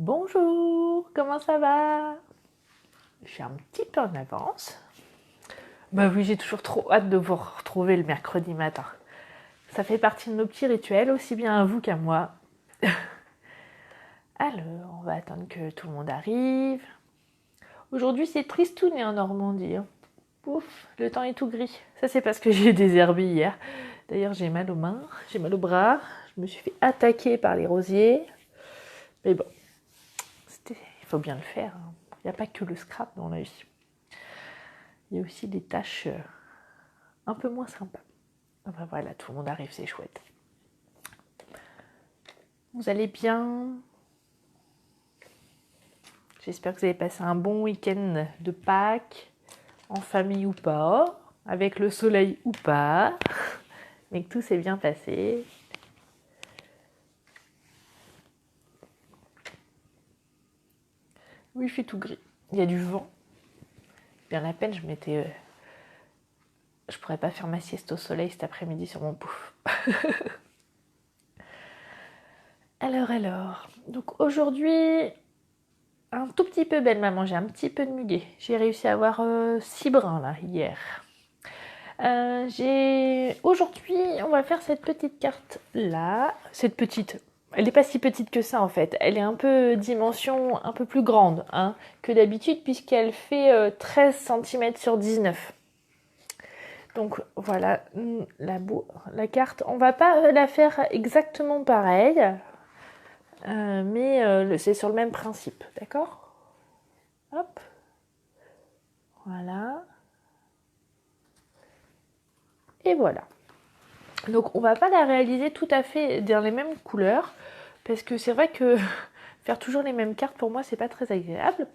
Bonjour, comment ça va? Je suis un petit peu en avance. Bah oui, j'ai toujours trop hâte de vous retrouver le mercredi matin. Ça fait partie de nos petits rituels, aussi bien à vous qu'à moi. Alors, on va attendre que tout le monde arrive. Aujourd'hui, c'est tristouné en Normandie. Ouf, le temps est tout gris. Ça, c'est parce que j'ai désherbé hier. D'ailleurs, j'ai mal aux mains, j'ai mal aux bras. Je me suis fait attaquer par les rosiers. Mais bon, il faut bien le faire. Il n'y a pas que le scrap dans la vie. Il y a aussi des tâches un peu moins sympas. Enfin voilà, tout le monde arrive, c'est chouette. Vous allez bien? J'espère que vous avez passé un bon week-end de Pâques, en famille ou pas, avec le soleil ou pas, mais que tout s'est bien passé. Oui, il fait tout gris. Il y a du vent. Bien la peine, je pourrais pas faire ma sieste au soleil cet après-midi sur mon pouf. Alors. Donc aujourd'hui, un tout petit peu belle maman, j'ai un petit peu de muguet. J'ai réussi à avoir 6 brins là hier. Aujourd'hui, on va faire cette petite carte là. Cette petite, elle n'est pas si petite que ça en fait. Elle est un peu dimension un peu plus grande que d'habitude puisqu'elle fait 13 cm sur 19. Donc voilà la carte. On va pas la faire exactement pareil, mais c'est sur le même principe, d'accord? Hop, voilà. Et voilà. Donc on va pas la réaliser tout à fait dans les mêmes couleurs parce que c'est vrai que faire toujours les mêmes cartes pour moi c'est pas très agréable.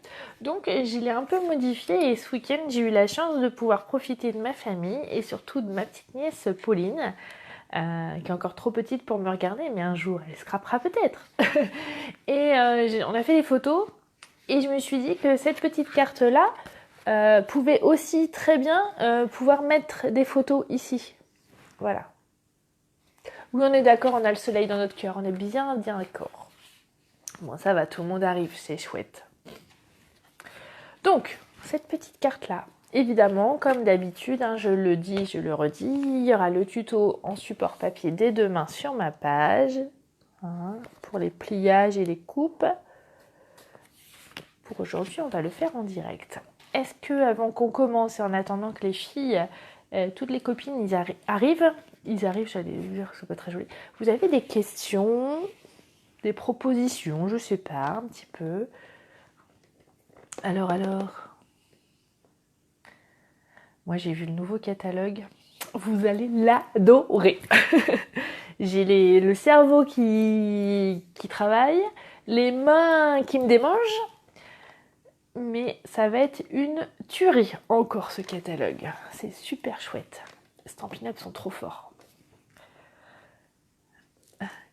Donc je l'ai un peu modifié et ce week-end j'ai eu la chance de pouvoir profiter de ma famille et surtout de ma petite nièce Pauline qui est encore trop petite pour me regarder mais un jour elle scrapera peut-être. Et on a fait des photos et je me suis dit que cette petite carte là pouvait aussi très bien pouvoir mettre des photos ici. Voilà. Oui, on est d'accord, on a le soleil dans notre cœur, on est bien d'accord. Bon, ça va, tout le monde arrive, c'est chouette. Donc, cette petite carte-là, évidemment, comme d'habitude, je le dis, je le redis, il y aura le tuto en support papier dès demain sur ma page, pour les pliages et les coupes. Pour aujourd'hui, on va le faire en direct. Est-ce que, avant qu'on commence et en attendant que les filles, toutes les copines, arrivent, j'allais dire, c'est pas très joli. Vous avez des questions, des propositions, je sais pas, un petit peu. Alors. Moi, j'ai vu le nouveau catalogue. Vous allez l'adorer. J'ai le cerveau qui travaille, les mains qui me démangent, mais ça va être une tuerie encore ce catalogue. C'est super chouette. Stampin' Up sont trop forts.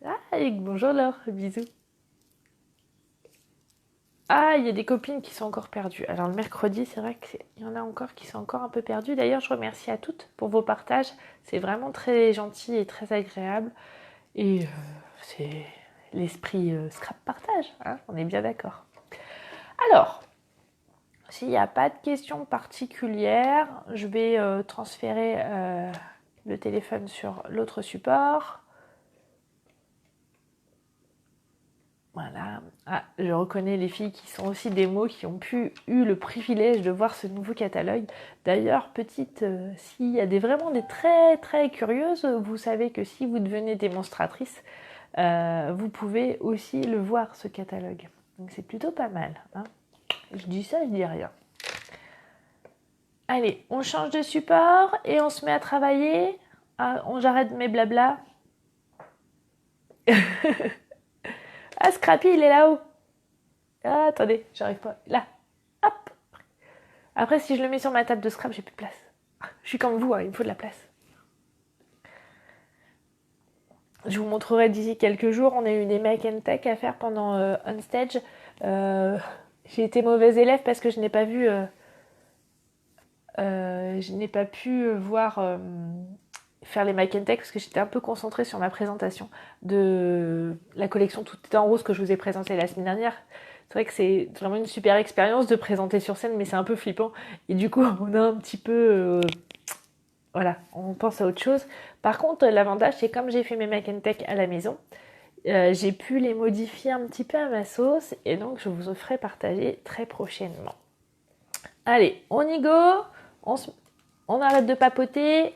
Ah, bonjour Laure, bisous. Ah, il y a des copines qui sont encore perdues. Alors le mercredi, c'est vrai qu'il y en a encore qui sont encore un peu perdues. D'ailleurs, je remercie à toutes pour vos partages. C'est vraiment très gentil et très agréable. Et c'est l'esprit scrap partage, on est bien d'accord. Alors, s'il n'y a pas de questions particulières, je vais transférer le téléphone sur l'autre support. Voilà. Ah, je reconnais les filles qui sont aussi des mots qui ont eu le privilège de voir ce nouveau catalogue. D'ailleurs, s'il y a vraiment des très très curieuses, vous savez que si vous devenez démonstratrice, vous pouvez aussi le voir ce catalogue. Donc c'est plutôt pas mal. Je dis ça, je dis rien. Allez, on change de support et on se met à travailler. J'arrête mes blabla. Ah, Scrappy, il est là-haut. Ah, attendez, j'arrive pas. Là, hop. Après, si je le mets sur ma table de scrap, j'ai plus de place. Je suis comme vous, il me faut de la place. Je vous montrerai d'ici quelques jours. On a eu des make and take à faire pendant Onstage. J'ai été mauvaise élève parce que je n'ai pas pu voir faire les Make & Take parce que j'étais un peu concentrée sur ma présentation de la collection Tout est en rose que je vous ai présentée la semaine dernière. C'est vrai que c'est vraiment une super expérience de présenter sur scène, mais c'est un peu flippant. Et du coup, on a un petit peu... voilà, on pense à autre chose. Par contre, l'avantage, c'est comme j'ai fait mes Make & Take à la maison, j'ai pu les modifier un petit peu à ma sauce et donc je vous ferai partager très prochainement. Allez, on y go, on arrête de papoter.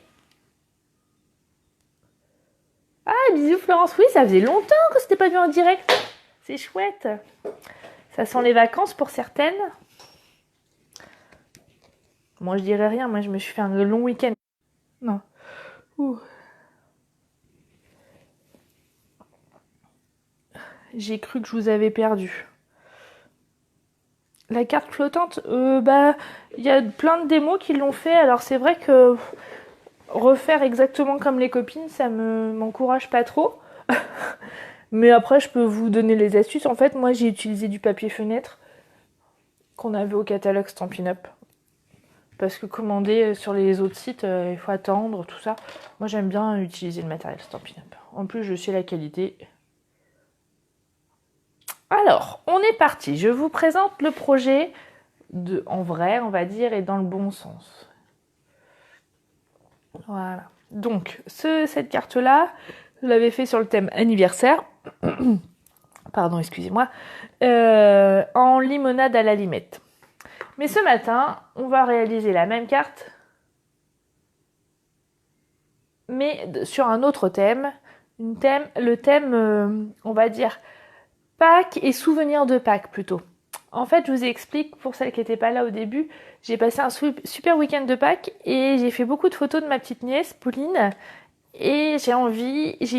Ah, bisous Florence, oui, ça faisait longtemps que c'était pas vu en direct. C'est chouette. Ça sent les vacances pour certaines. Moi, je dirais rien, moi je me suis fait un long week-end. Non. Ouh. J'ai cru que je vous avais perdu. La carte flottante, il y a plein de démos qui l'ont fait. Alors c'est vrai que refaire exactement comme les copines, ça m'encourage pas trop. Mais après, je peux vous donner les astuces. En fait, moi, j'ai utilisé du papier fenêtre qu'on avait au catalogue Stampin' Up. Parce que commander sur les autres sites, il faut attendre, tout ça. Moi, j'aime bien utiliser le matériel Stampin' Up. En plus, je sais la qualité. Alors, on est parti. Je vous présente le projet en vrai, on va dire, et dans le bon sens. Voilà. Donc, cette carte-là, je l'avais fait sur le thème anniversaire. Pardon, excusez-moi. En limonade à la limette. Mais ce matin, on va réaliser la même carte, mais sur un autre thème. Le thème, on va dire, Pâques et souvenirs de Pâques plutôt. En fait, je vous explique, pour celles qui n'étaient pas là au début, j'ai passé un super week-end de Pâques et j'ai fait beaucoup de photos de ma petite nièce, Pauline, et j'ai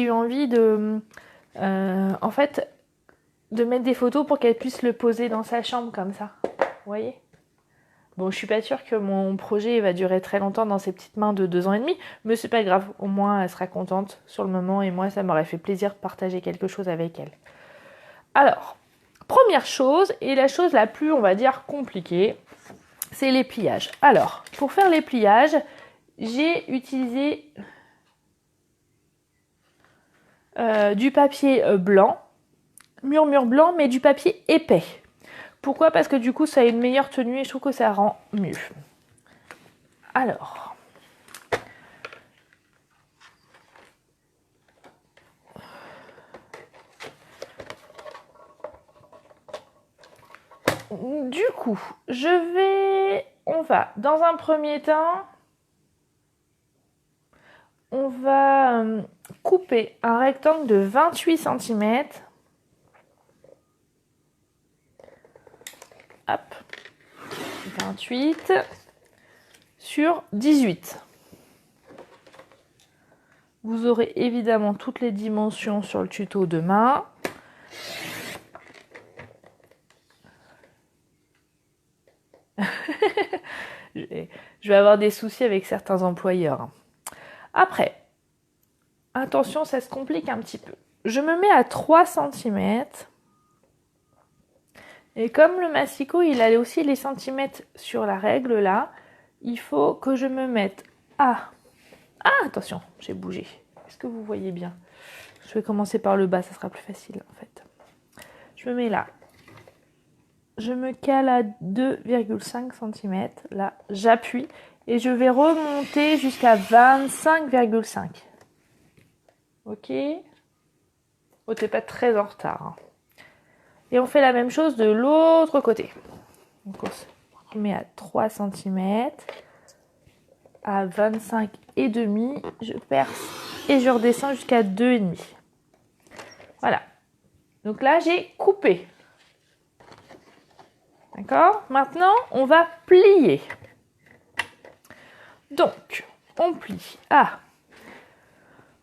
eu envie de, en fait, de mettre des photos pour qu'elle puisse le poser dans sa chambre comme ça. Vous voyez ? Bon, je suis pas sûre que mon projet va durer très longtemps dans ses petites mains de 2 ans et demi, mais c'est pas grave, au moins elle sera contente sur le moment et moi ça m'aurait fait plaisir de partager quelque chose avec elle. Alors, première chose, et la chose la plus, on va dire, compliquée, c'est les pliages. Alors, pour faire les pliages, j'ai utilisé du papier blanc, murmure blanc, mais du papier épais. Pourquoi ? Parce que du coup, ça a une meilleure tenue et je trouve que ça rend mieux. Alors, du coup, on va, dans un premier temps, on va couper un rectangle de 28 cm. Hop, 28 sur 18. Vous aurez évidemment toutes les dimensions sur le tuto demain. Je vais avoir des soucis avec certains employeurs. Après, attention, ça se complique un petit peu. Je me mets à 3 cm. Et comme le massicot, il a aussi les centimètres sur la règle là, il faut que je me mette à... Ah, attention, j'ai bougé. Est-ce que vous voyez bien ? Je vais commencer par le bas, ça sera plus facile en fait. Je me mets là. Je me cale à 2,5 cm. Là, j'appuie et je vais remonter jusqu'à 25,5. Ok ? Oh, t'es pas très en retard. Hein. Et on fait la même chose de l'autre côté. Donc on se remet à 3 cm. À 25,5, je perce et je redescends jusqu'à 2,5. Voilà. Donc là, j'ai coupé. D'accord ? Maintenant, on va plier. Donc, on plie.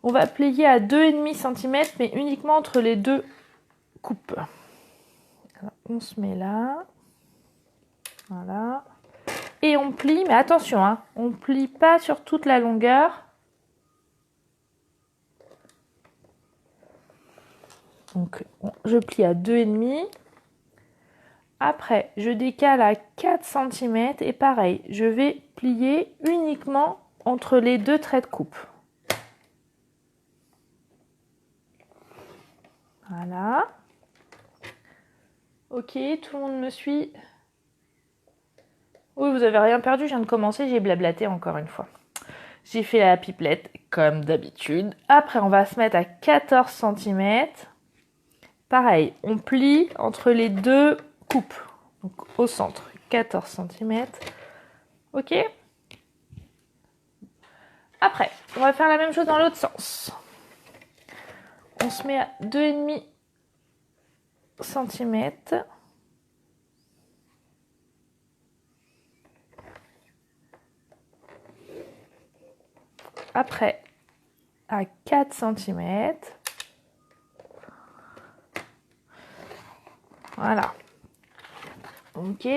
On va plier à 2,5 cm, mais uniquement entre les deux coupes. Alors, on se met là. Voilà. Et on plie, mais attention, hein, on ne plie pas sur toute la longueur. Donc, je plie à 2,5. Après, je décale à 4 cm et pareil, je vais plier uniquement entre les deux traits de coupe. Voilà. Ok, tout le monde me suit. Oui, vous avez rien perdu, je viens de commencer, j'ai blablaté encore une fois. J'ai fait la pipelette comme d'habitude. Après, on va se mettre à 14 cm. Pareil, on plie entre les deux coupes. Donc au centre, 14 cm. Ok. Après, on va faire la même chose dans l'autre sens. On se met à 2,5 cm. Après, à 4 cm. Voilà. Ok,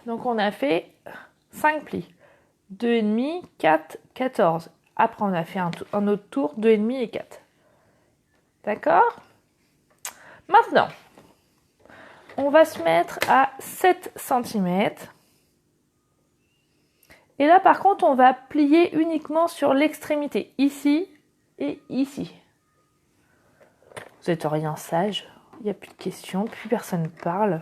donc on a fait 5 plis. 2,5, 4, 14. Après, on a fait un autre tour, 2,5 et 4. D'accord? Maintenant, on va se mettre à 7 cm. Et là, par contre, on va plier uniquement sur l'extrémité, ici et ici. Vous n'êtes rien sage, il n'y a plus de questions, plus personne ne parle.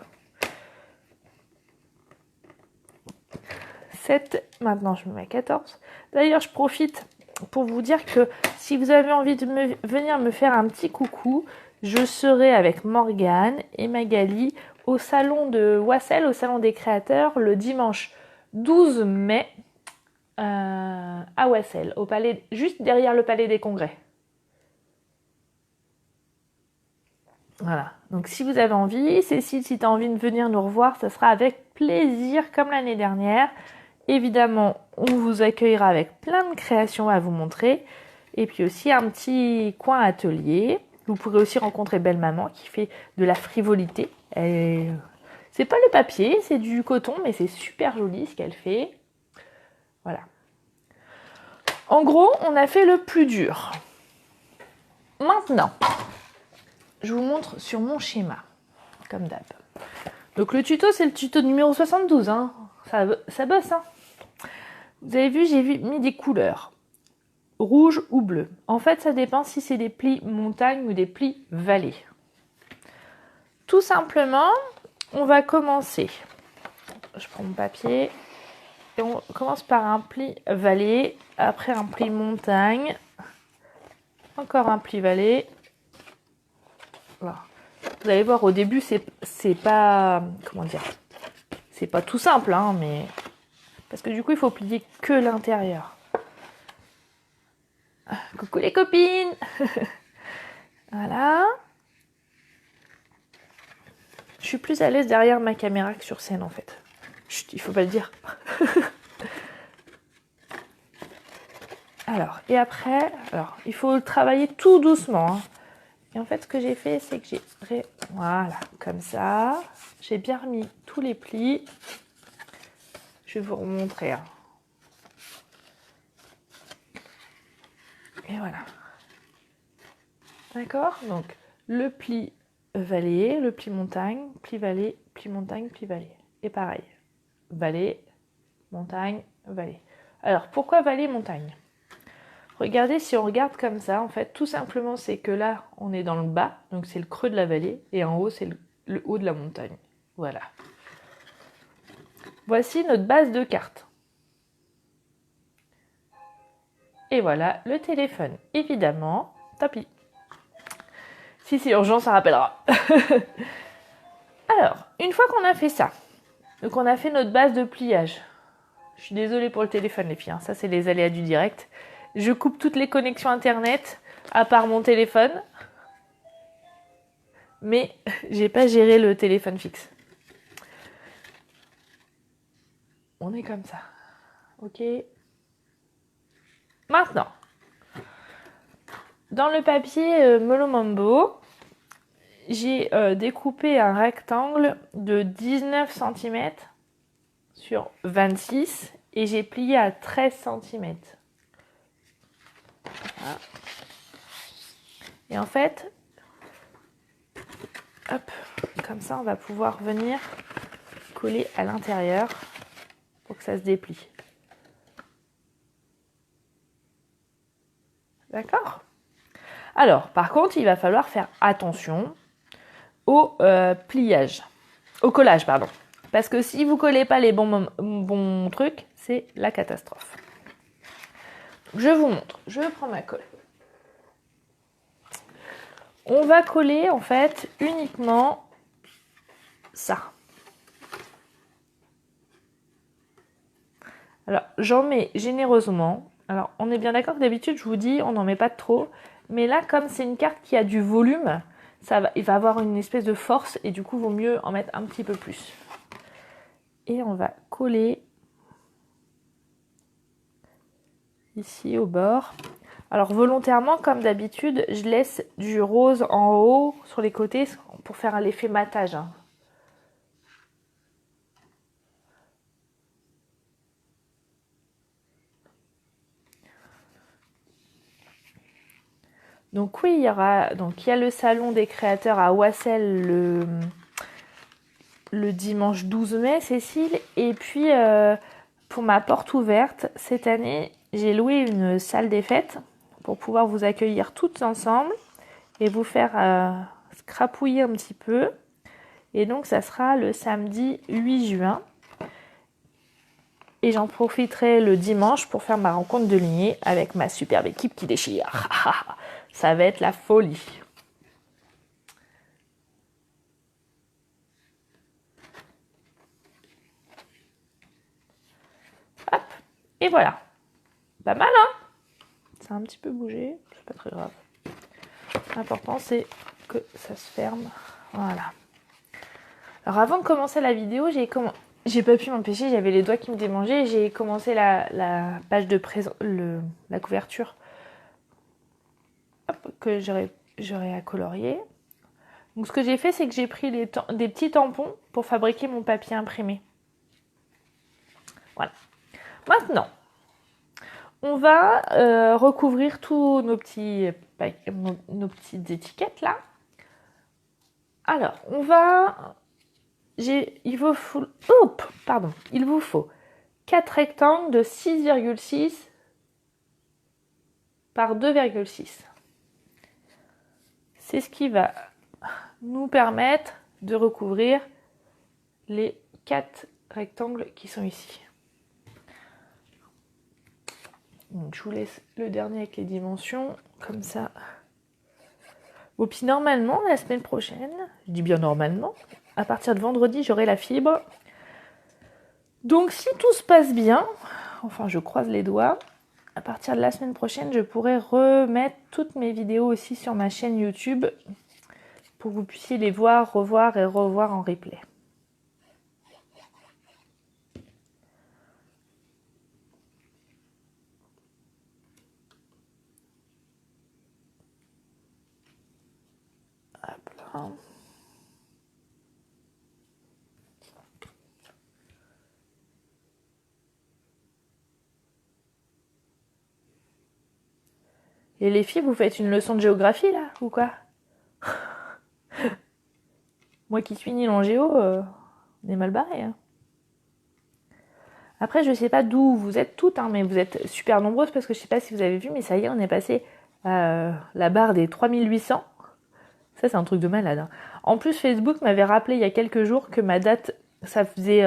7, maintenant je me mets à 14. D'ailleurs, je profite pour vous dire que si vous avez envie de venir me faire un petit coucou, je serai avec Morgane et Magali au salon de Wassel, au salon des créateurs, le dimanche 12 mai à Wassel, au palais, juste derrière le palais des congrès. Voilà, donc si vous avez envie, Cécile, si tu as envie de venir nous revoir, ça sera avec plaisir comme l'année dernière. Évidemment, on vous accueillera avec plein de créations à vous montrer. Et puis aussi un petit coin atelier. Vous pourrez aussi rencontrer Belle Maman qui fait de la frivolité. C'est pas le papier, c'est du coton, mais c'est super joli ce qu'elle fait. Voilà. En gros, on a fait le plus dur. Maintenant, je vous montre sur mon schéma, comme d'hab. Donc le tuto, c'est le tuto numéro 72. Hein. Ça bosse, hein. Vous avez vu, j'ai mis des couleurs. Rouge ou bleu. En fait, ça dépend si c'est des plis montagne ou des plis vallée. Tout simplement, on va commencer. Je prends mon papier. Et on commence par un pli vallée. Après un pli montagne. Encore un pli vallée. Voilà. Vous allez voir, au début, c'est pas... Comment dire? C'est pas tout simple, hein, mais... Parce que du coup, il faut plier que l'intérieur. Coucou les copines. Voilà. Je suis plus à l'aise derrière ma caméra que sur scène, en fait. Chut, il faut pas le dire. Alors, et après, il faut travailler tout doucement. Hein. Et en fait, ce que j'ai fait, c'est que voilà, comme ça. J'ai bien remis tous les plis. Je vais vous remontrer. Hein. Et voilà. D'accord? Donc, le pli vallée, le pli montagne, pli vallée, pli montagne, pli vallée. Et pareil. Vallée, montagne, vallée. Alors, pourquoi vallée, montagne? Regardez, si on regarde comme ça, en fait, tout simplement, c'est que là, on est dans le bas, donc c'est le creux de la vallée, et en haut, c'est le haut de la montagne. Voilà. Voici notre base de carte. Et voilà, le téléphone, évidemment, tapis. Si c'est urgent, ça rappellera. Alors, une fois qu'on a fait ça, donc on a fait notre base de pliage. Je suis désolée pour le téléphone, les filles, hein, ça c'est les aléas du direct. Je coupe toutes les connexions internet, à part mon téléphone. Mais j'ai pas géré le téléphone fixe. On est comme ça. Ok. Maintenant, dans le papier Molo Mambo, j'ai découpé un rectangle de 19 cm sur 26 et j'ai plié à 13 cm. Voilà. Et en fait, hop, comme ça, on va pouvoir venir coller à l'intérieur pour que ça se déplie. D'accord? Alors, par contre, il va falloir faire attention. au pliage, au collage, pardon. Parce que si vous collez pas les bons trucs, c'est la catastrophe. Je vous montre. Je prends ma colle. On va coller en fait uniquement ça. Alors, j'en mets généreusement. Alors, on est bien d'accord que d'habitude, je vous dis, on n'en met pas trop. Mais là, comme c'est une carte qui a du volume, il va avoir une espèce de force et du coup, il vaut mieux en mettre un petit peu plus. Et on va coller ici au bord. Alors, volontairement, comme d'habitude, je laisse du rose en haut sur les côtés pour faire l'effet matage. Hein. Donc oui, il y a le salon des créateurs à Oissel le dimanche 12 mai, Cécile. Et puis, pour ma porte ouverte, cette année, j'ai loué une salle des fêtes pour pouvoir vous accueillir toutes ensemble et vous faire scrapouiller un petit peu. Et donc, ça sera le samedi 8 juin. Et j'en profiterai le dimanche pour faire ma rencontre de lignée avec ma superbe équipe qui déchire. Ça va être la folie. Hop, et voilà. Pas mal, hein? Ça a un petit peu bougé, c'est pas très grave. L'important, c'est que ça se ferme. Voilà. Alors, avant de commencer la vidéo, j'ai pas pu m'empêcher, j'avais les doigts qui me démangeaient. J'ai commencé la page de la couverture que j'aurais à colorier. Donc, ce que j'ai fait, c'est que j'ai pris des petits tampons pour fabriquer mon papier imprimé. Voilà. Maintenant, on va recouvrir tous nos petites étiquettes là. Alors, il vous faut 4 rectangles de 6,6 par 2,6. C'est ce qui va nous permettre de recouvrir les 4 rectangles qui sont ici. Donc, je vous laisse le dernier avec les dimensions, comme ça. Bon, puis normalement, la semaine prochaine, je dis bien normalement, à partir de vendredi, j'aurai la fibre. Donc, si tout se passe bien, enfin, je croise les doigts, à partir de la semaine prochaine, je pourrai remettre toutes mes vidéos aussi sur ma chaîne YouTube pour que vous puissiez les voir, revoir et revoir en replay. Hop là. Et les filles, vous faites une leçon de géographie là, ou quoi? Moi qui suis nulle en géo, on est mal barré. Hein. Après, je sais pas d'où vous êtes toutes, hein, mais vous êtes super nombreuses parce que je sais pas si vous avez vu, mais ça y est, on est passé à la barre des 3800. Ça, c'est un truc de malade. Hein. En plus, Facebook m'avait rappelé il y a quelques jours que ma date, ça faisait...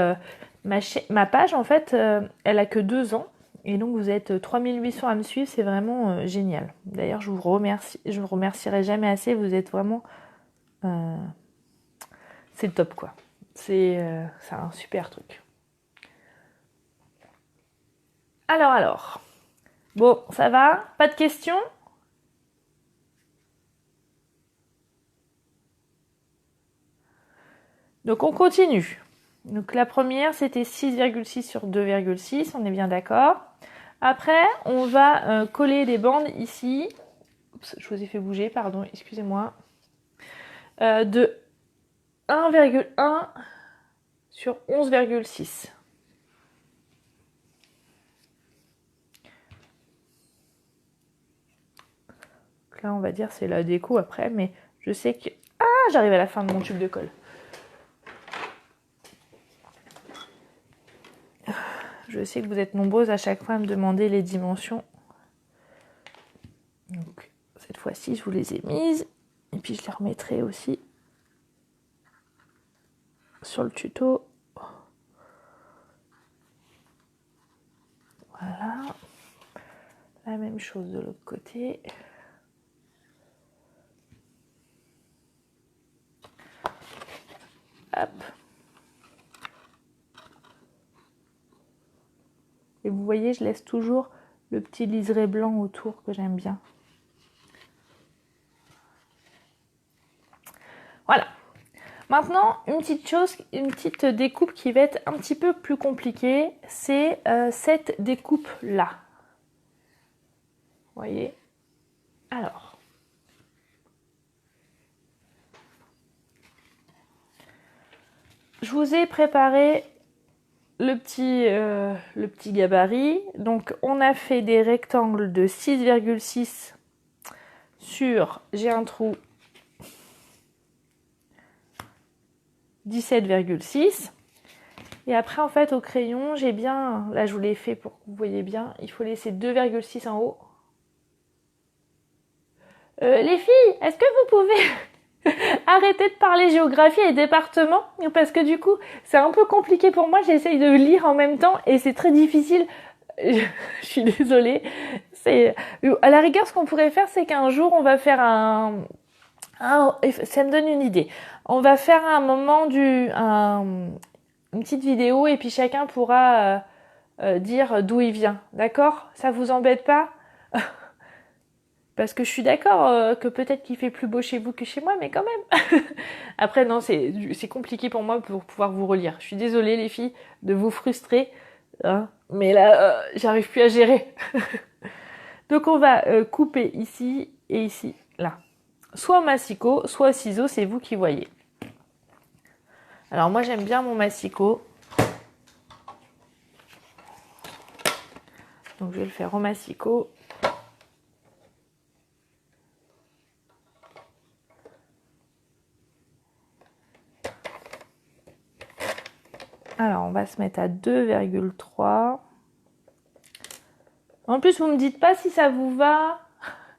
ma page, en fait, elle a que 2 ans. Et donc, vous êtes 3800 à me suivre, c'est vraiment génial. D'ailleurs, je vous remercierai jamais assez. Vous êtes vraiment... c'est le top, quoi. C'est un super truc. Alors. Bon, ça va? Pas de questions? Donc, on continue. Donc, la première, c'était 6,6 sur 2,6. On est bien d'accord. Après, on va coller des bandes ici. Oups, je vous ai fait bouger, pardon, excusez-moi. De 1,1 sur 11,6. Là, on va dire c'est la déco après, mais je sais que... Ah, j'arrive à la fin de mon tube de colle. Je sais que vous êtes nombreuses à chaque fois à me demander les dimensions. Donc, cette fois-ci, je vous les ai mises. Et puis, je les remettrai aussi sur le tuto. Voilà. La même chose de l'autre côté. Hop. Et vous voyez, je laisse toujours le petit liseré blanc autour que j'aime bien. Voilà. Maintenant, une petite découpe qui va être un petit peu plus compliquée, c'est cette découpe-là. Vous voyez? Alors. Je vous ai préparé le petit gabarit. Donc, on a fait des rectangles de 6,6 sur, j'ai un trou, 17,6. Et après, en fait, au crayon, j'ai bien, là je vous l'ai fait pour que vous voyez bien, il faut laisser 2,6 en haut. Les filles, est-ce que vous pouvez arrêter de parler géographie et département? Parce que du coup, c'est un peu compliqué pour moi, j'essaye de lire en même temps et c'est très difficile. Je suis désolée. À la rigueur, ce qu'on pourrait faire, c'est qu'un jour, on va faire ça me donne une idée. On va faire un moment une petite vidéo et puis chacun pourra dire d'où il vient. D'accord? Ça vous embête pas? Parce que je suis d'accord que peut-être qu'il fait plus beau chez vous que chez moi, mais quand même. Après, non, c'est compliqué pour moi pour pouvoir vous relire. Je suis désolée, les filles, de vous frustrer. Hein, mais là, j'arrive plus à gérer. Donc, on va couper ici et ici, là. Soit au massicot, soit au ciseau, c'est vous qui voyez. Alors, moi, j'aime bien mon massicot. Donc, je vais le faire au massicot. Alors, on va se mettre à 2,3. En plus, vous me dites pas si ça vous va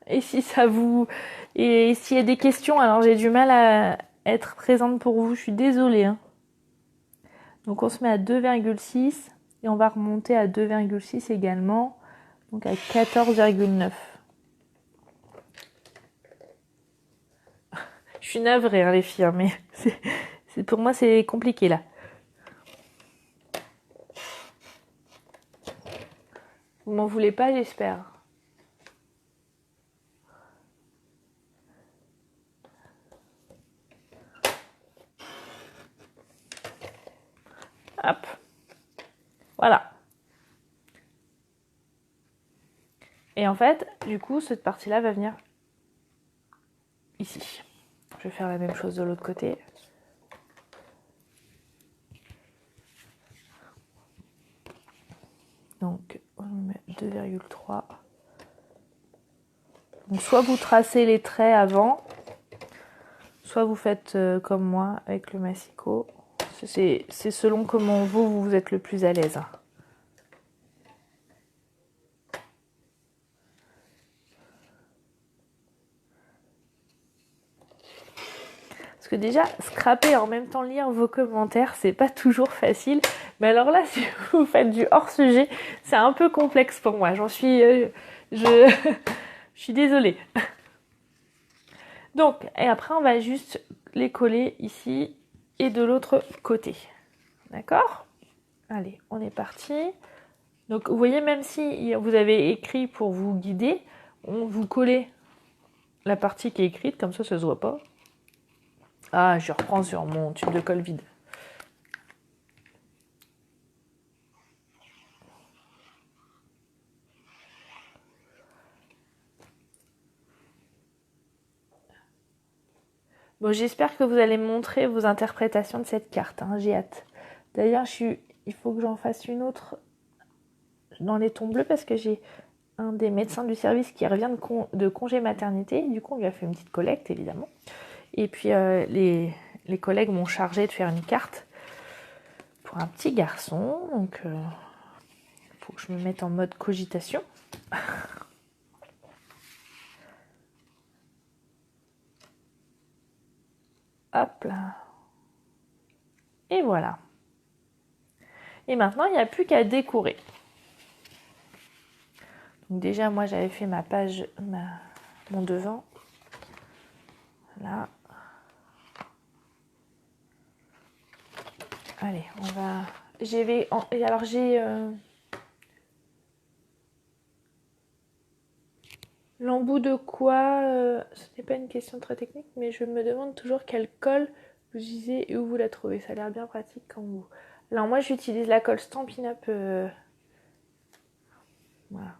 et si ça vous... Et s'il y a des questions, alors j'ai du mal à être présente pour vous, je suis désolée. Hein. Donc, on se met à 2,6 et on va remonter à 2,6 également. Donc, à 14,9. Je suis navrée, hein, les filles, hein, mais pour moi, c'est compliqué, là. Vous m'en voulez pas, j'espère. Hop. Voilà. Et en fait, du coup, cette partie-là va venir ici. Je vais faire la même chose de l'autre côté. Donc, on met 2,3. Donc, soit vous tracez les traits avant, soit vous faites comme moi avec le massicot. C'est selon comment vous êtes le plus à l'aise. Parce que déjà, scraper et en même temps lire vos commentaires, c'est pas toujours facile. Mais alors là, si vous faites du hors-sujet, c'est un peu complexe pour moi. J'en suis... je suis désolée. Donc, et après, on va juste les coller ici et de l'autre côté. D'accord? Allez, on est parti. Donc, vous voyez, même si vous avez écrit pour vous guider, vous collez la partie qui est écrite, comme ça se voit pas. Ah, je reprends sur mon tube de colle vide. Bon, j'espère que vous allez me montrer vos interprétations de cette carte. Hein, j'ai hâte. D'ailleurs, il faut que j'en fasse une autre dans les tons bleus parce que j'ai un des médecins du service qui revient de congé maternité. Du coup, on lui a fait une petite collecte, évidemment. Et puis, les collègues m'ont chargé de faire une carte pour un petit garçon. Donc, il faut que je me mette en mode cogitation. Hop là. Et voilà. Et maintenant, il n'y a plus qu'à décorer. Donc déjà, moi, j'avais fait ma page, mon devant. Là. Allez, on va... Alors, j'ai... L'embout de quoi ce n'est pas une question très technique, mais je me demande toujours quelle colle vous utilisez et où vous la trouvez. Ça a l'air bien pratique quand vous... Alors moi, j'utilise la colle Stampin' Up. Voilà.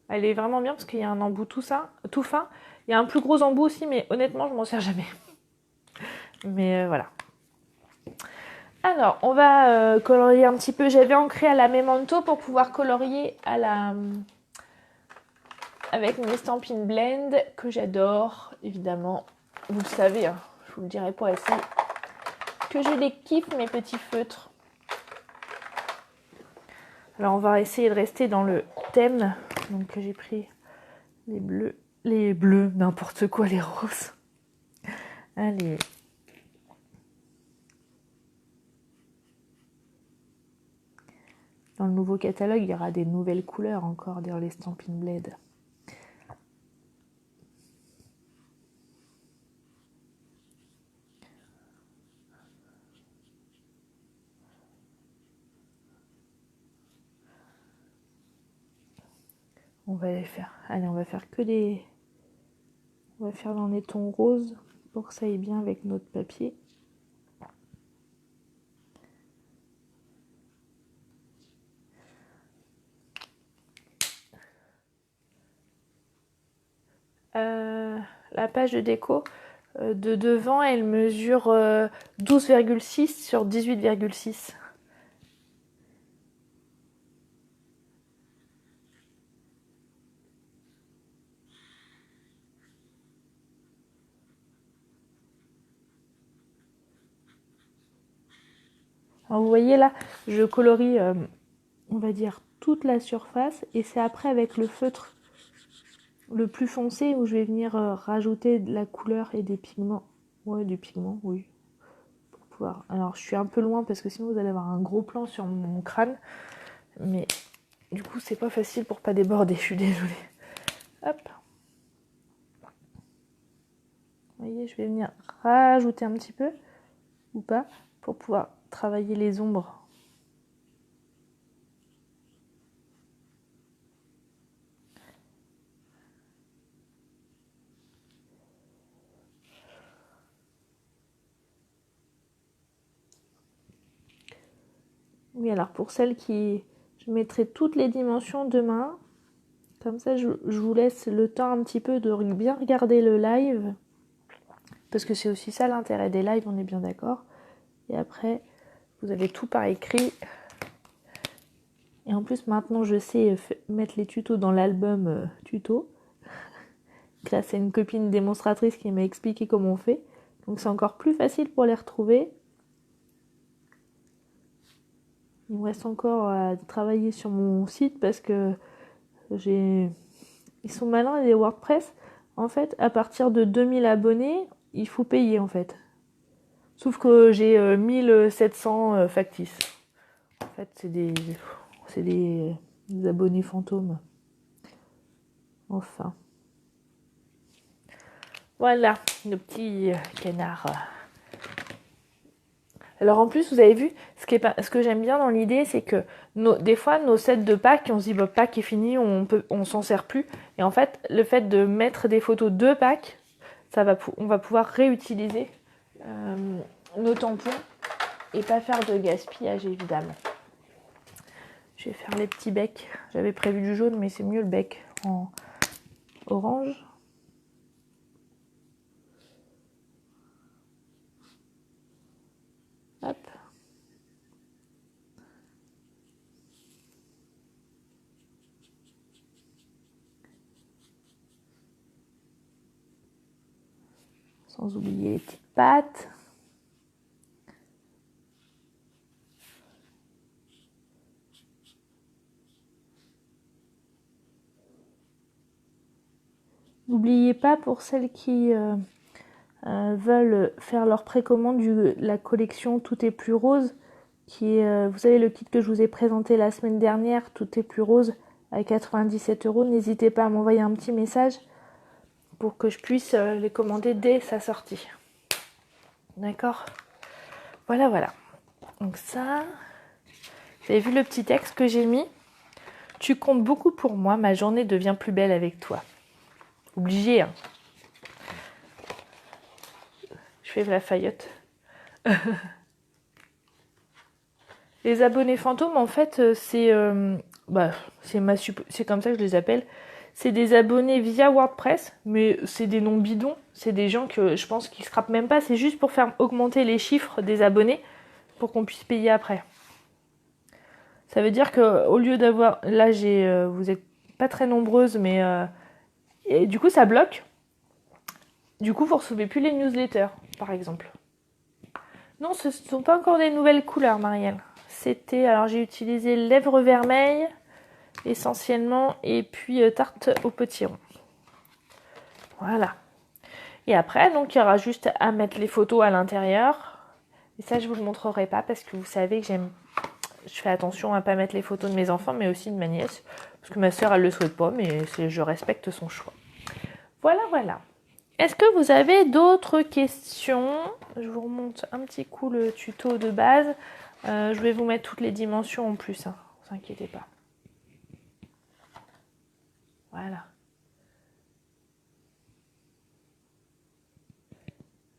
Elle est vraiment bien parce qu'il y a un embout tout fin. Il y a un plus gros embout aussi, mais honnêtement, je m'en sers jamais. Mais voilà. Alors, on va colorier un petit peu. J'avais ancré à la Memento pour pouvoir colorier à la... avec mes Stampin' Blend que j'adore, évidemment. Vous le savez, hein, je vous le dirai pas ici. Que je les kiffe, mes petits feutres. Alors, on va essayer de rester dans le thème. Donc, j'ai pris les bleus, n'importe quoi, les roses. Allez. Dans le nouveau catalogue, il y aura des nouvelles couleurs encore dans les Stampin' Blend. On va les faire. Allez, on va faire que des... On va faire dans les tons roses pour que ça aille bien avec notre papier. La page de déco de devant, elle mesure 12,6 sur 18,6. Alors vous voyez là, je colorie, on va dire, toute la surface et c'est après avec le feutre le plus foncé où je vais venir rajouter de la couleur et des pigments. Ouais, du pigment, oui. Pour pouvoir... Alors je suis un peu loin parce que sinon vous allez avoir un gros plan sur mon crâne. Mais du coup c'est pas facile pour pas déborder, je suis désolée. Hop. Vous voyez, je vais venir rajouter un petit peu, ou pas, pour pouvoir travailler les ombres. Oui, alors pour celles qui... Je mettrai toutes les dimensions demain. Comme ça, je vous laisse le temps un petit peu de bien regarder le live. Parce que c'est aussi ça l'intérêt des lives, on est bien d'accord. Et après, vous avez tout par écrit. Et en plus, maintenant, je sais mettre les tutos dans l'album tuto. Là, c'est une copine démonstratrice qui m'a expliqué comment on fait. Donc, c'est encore plus facile pour les retrouver. Il me reste encore à travailler sur mon site parce que ils sont malins les WordPress. En fait, à partir de 2000 abonnés, il faut payer en fait. Sauf que j'ai 1700 factices. En fait, c'est des abonnés fantômes. Enfin. Voilà, le petit canard. Alors en plus, vous avez vu, ce que j'aime bien dans l'idée, c'est que des fois, nos sets de Pâques, on se dit, bah, Pâques est fini, on s'en sert plus. Et en fait, le fait de mettre des photos de Pâques, on va pouvoir réutiliser nos tampons et pas faire de gaspillage, évidemment. Je vais faire les petits becs. J'avais prévu du jaune, mais c'est mieux le bec en orange. Hop. Sans oublier les petites pattes. N'oubliez pas, pour celles qui veulent faire leur précommande de la collection Tout est plus rose, qui est, vous savez, le kit que je vous ai présenté la semaine dernière, Tout est plus rose, à 97 €. N'hésitez pas à m'envoyer un petit message pour que je puisse les commander dès sa sortie. D'accord? Voilà, voilà. Donc ça, vous avez vu le petit texte que j'ai mis? Tu comptes beaucoup pour moi, ma journée devient plus belle avec toi. Obligé, hein. Je fais la faillotte. Les abonnés fantômes, en fait, c'est comme ça que je les appelle. C'est des abonnés via WordPress, mais c'est des noms bidons. C'est des gens que je pense qu'ils ne scrapent même pas. C'est juste pour faire augmenter les chiffres des abonnés pour qu'on puisse payer après. Ça veut dire qu'au lieu d'avoir... Là, vous n'êtes pas très nombreuses, mais... et du coup, ça bloque. Du coup, vous ne recevez plus les newsletters, par exemple. Non, ce ne sont pas encore des nouvelles couleurs, Marielle. Alors j'ai utilisé lèvres vermeilles, essentiellement, et puis tarte au potiron. Voilà. Et après, donc, il y aura juste à mettre les photos à l'intérieur. Et ça, je ne vous le montrerai pas parce que vous savez que je fais attention à ne pas mettre les photos de mes enfants, mais aussi de ma nièce. Parce que ma soeur, elle ne le souhaite pas, mais je respecte son choix. Voilà, voilà. Est-ce que vous avez d'autres questions? Je vous remonte un petit coup le tuto de base. Je vais vous mettre toutes les dimensions en plus, hein. Ne vous inquiétez pas. Voilà.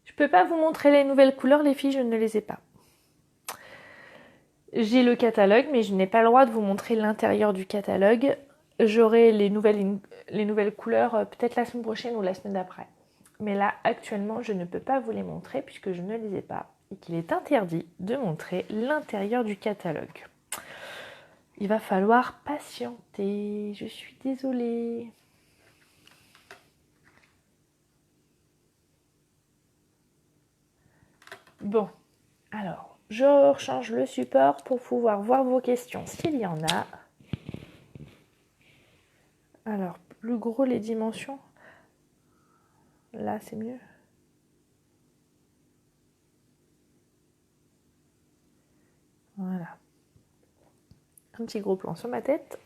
Je ne peux pas vous montrer les nouvelles couleurs, les filles, je ne les ai pas. J'ai le catalogue, mais je n'ai pas le droit de vous montrer l'intérieur du catalogue. J'aurai les nouvelles couleurs peut-être la semaine prochaine ou la semaine d'après. Mais là, actuellement, je ne peux pas vous les montrer puisque je ne les ai pas et qu'il est interdit de montrer l'intérieur du catalogue. Il va falloir patienter. Je suis désolée. Bon, alors, je rechange le support pour pouvoir voir vos questions s'il y en a. Alors, plus gros les dimensions. Là, c'est mieux. Voilà. Un petit gros plan sur ma tête.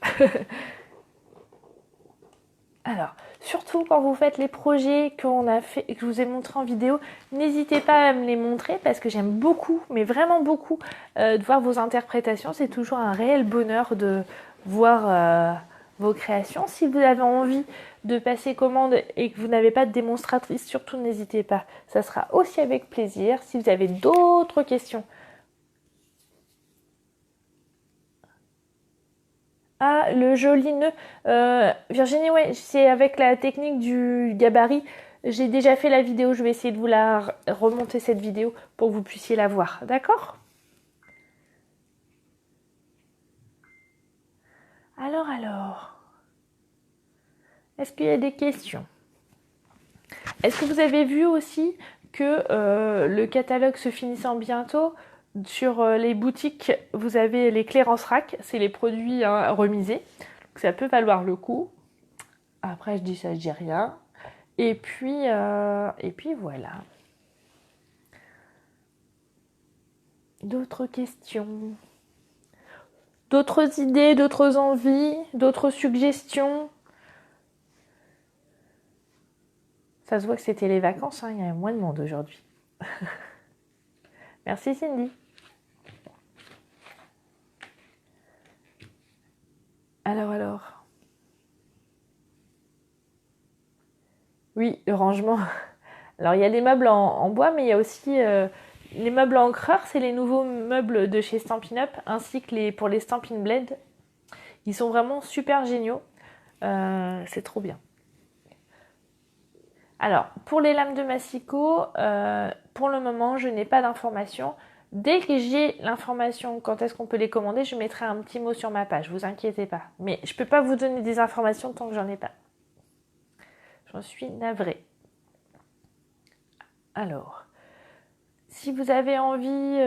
Alors, surtout quand vous faites les projets qu'on a fait et que je vous ai montré en vidéo, n'hésitez pas à me les montrer parce que j'aime beaucoup, mais vraiment beaucoup, de voir vos interprétations. C'est toujours un réel bonheur de voir vos créations. Si vous avez envie de passer commande et que vous n'avez pas de démonstratrice, surtout n'hésitez pas. Ça sera aussi avec plaisir. Si vous avez d'autres questions. Ah, le joli nœud. Virginie, ouais, c'est avec la technique du gabarit. J'ai déjà fait la vidéo. Je vais essayer de vous la remonter cette vidéo pour que vous puissiez la voir. D'accord? Alors. Est-ce qu'il y a des questions? Est-ce que vous avez vu aussi que le catalogue se finissant bientôt, sur les boutiques, vous avez les clearance rack, c'est les produits remisés. Donc ça peut valoir le coup. Après, je dis ça, je dis rien. Et puis voilà. D'autres questions? D'autres idées, d'autres envies, d'autres suggestions? Ça se voit que c'était les vacances, hein, il y a moins de monde aujourd'hui. Merci Cindy. Alors. Oui, le rangement. Alors il y a des meubles en bois, mais il y a aussi les meubles en encreur, c'est les nouveaux meubles de chez Stampin' Up, ainsi que pour les Stampin' Blend. Ils sont vraiment super géniaux. C'est trop bien. Alors, pour les lames de massicot, pour le moment, je n'ai pas d'informations. Dès que j'ai l'information, quand est-ce qu'on peut les commander, je mettrai un petit mot sur ma page, vous inquiétez pas. Mais je ne peux pas vous donner des informations tant que j'en ai pas. J'en suis navrée. Alors, si vous avez envie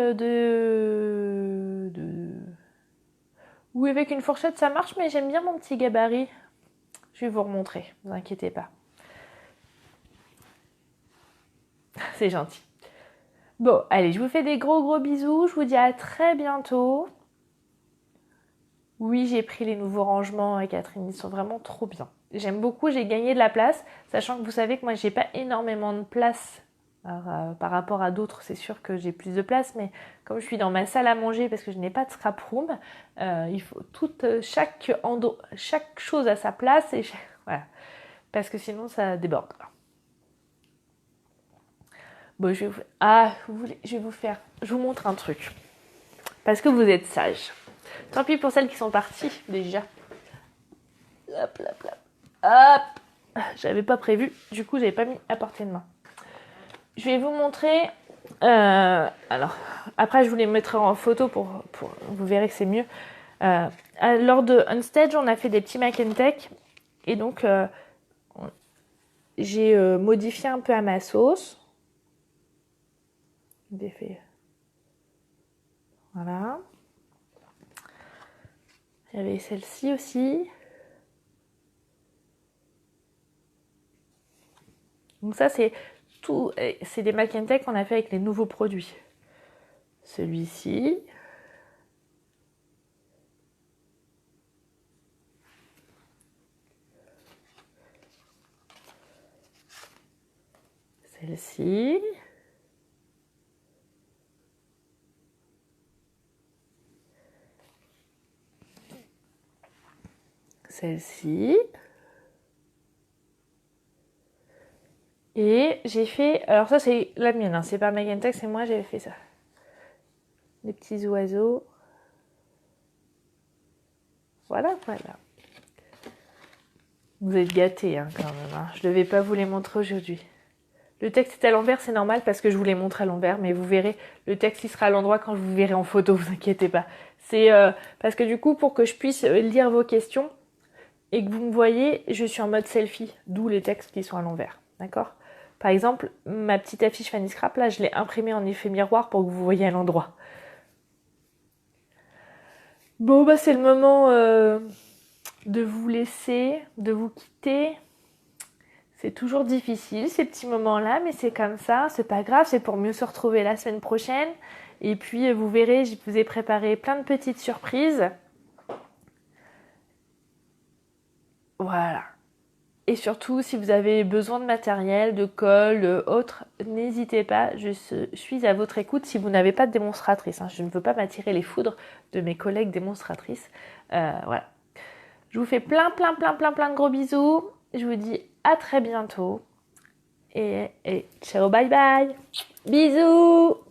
Oui, avec une fourchette, ça marche, mais j'aime bien mon petit gabarit. Je vais vous remontrer, ne vous inquiétez pas. C'est gentil. Bon, allez, je vous fais des gros bisous. Je vous dis à très bientôt. Oui, j'ai pris les nouveaux rangements, Catherine. Ils sont vraiment trop bien. J'aime beaucoup, j'ai gagné de la place. Sachant que vous savez que moi, j'ai pas énormément de place. Alors, par rapport à d'autres, c'est sûr que j'ai plus de place. Mais comme je suis dans ma salle à manger parce que je n'ai pas de scrap room, il faut chaque chose à sa place. Et voilà. Parce que sinon, ça déborde. Bon, je vous montre un truc. Parce que vous êtes sages. Tant pis pour celles qui sont parties, déjà. Hop. J'avais pas prévu, du coup, j'avais pas mis à portée de main. Je vais vous montrer... alors, après, je vous les mettrai en photo pour vous verrez que c'est mieux. Lors de Unstage, on a fait des petits Mac & Take. Et donc, j'ai modifié un peu à ma sauce. J'ai fait... Voilà. Il y avait celle-ci aussi. Donc ça, c'est des Mac & Take qu'on a fait avec les nouveaux produits. Celui-ci. Celle-ci. Celle-ci. Et j'ai fait... Alors ça, c'est la mienne, hein, c'est pas Mac & Take, c'est moi, j'avais fait ça. Des petits oiseaux. Voilà. Vous êtes gâtés, hein, quand même. Hein. Je ne devais pas vous les montrer aujourd'hui. Le texte est à l'envers, c'est normal parce que je vous les montre à l'envers, mais vous verrez, le texte il sera à l'endroit quand je vous verrai en photo, vous inquiétez pas. C'est parce que du coup, pour que je puisse lire vos questions et que vous me voyez, je suis en mode selfie, d'où les textes qui sont à l'envers, d'accord ? Par exemple, ma petite affiche Fanny Scrap, là, je l'ai imprimée en effet miroir pour que vous voyez à l'endroit. Bon, bah c'est le moment de vous laisser, de vous quitter. C'est toujours difficile ces petits moments-là, mais c'est comme ça, c'est pas grave, c'est pour mieux se retrouver la semaine prochaine. Et puis vous verrez, je vous ai préparé plein de petites surprises. Voilà. Et surtout, si vous avez besoin de matériel, de colle, autre, n'hésitez pas, je suis à votre écoute si vous n'avez pas de démonstratrice. Hein. Je ne veux pas m'attirer les foudres de mes collègues démonstratrices. Voilà. Je vous fais plein de gros bisous. Je vous dis à très bientôt. Et ciao, bye bye. Bisous.